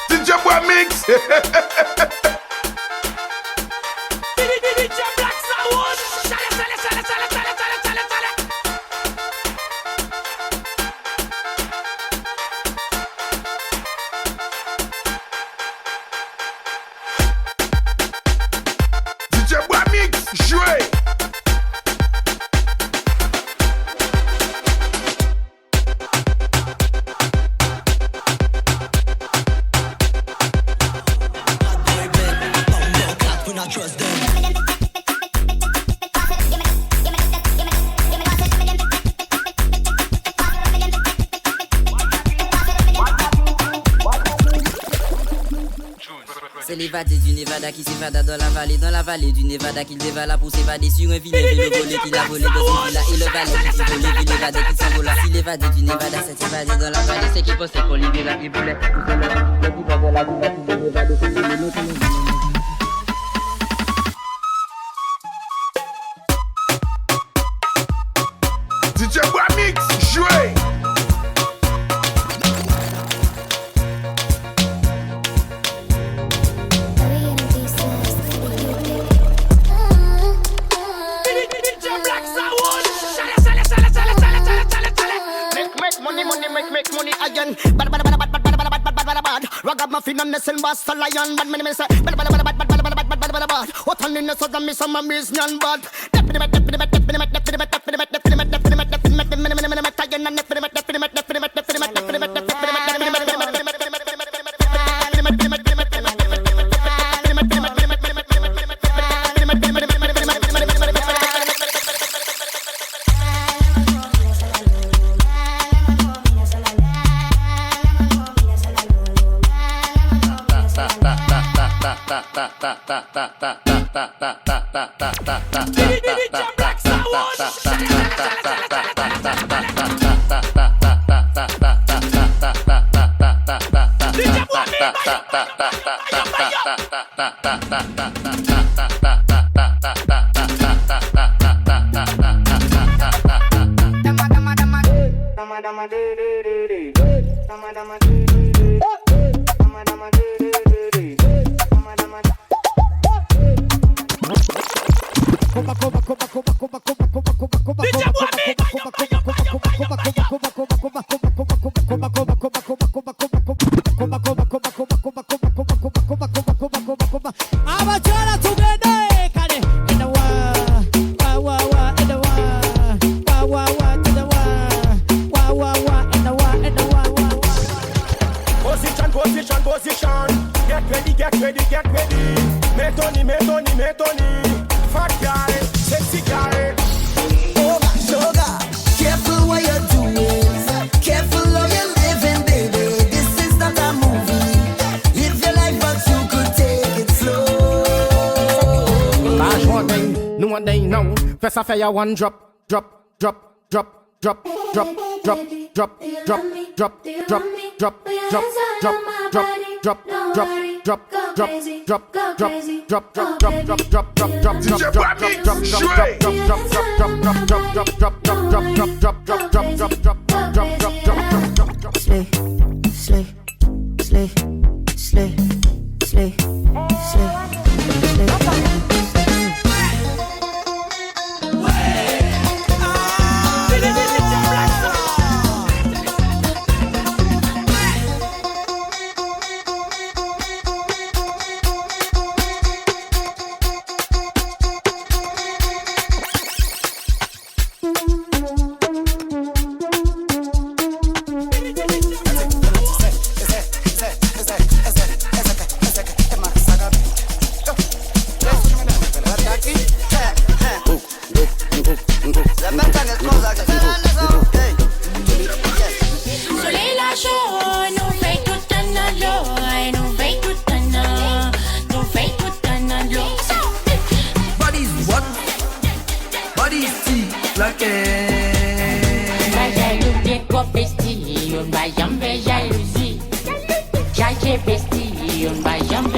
DJ Boy Mix. DJ Boy Mix, jouez. Trust them. C'est l'évadé du Nevada qui s'évada dans la vallée du Nevada qu'il dévala pour s'évader sur un vinyle et le volet qu'il a volé dans une villa et le valet qui s'est volé puis l'évadé qui s'envola. Si l'évadé du Nevada s'est évadé dans la vallée, c'est qu'il pensait qu'on libéra il voulait tout seul. Le diva de la villa qui s'est évadé c'est le DJ Boy Mix, jouez. Make money again. Bad. Ragamuffin and Nessun Bass a lion. Bad me say. Bad. What on in the southern me some amazing and bad. Ça fait one drop. Yon bayam be jalousie, jaje besti, yon bayam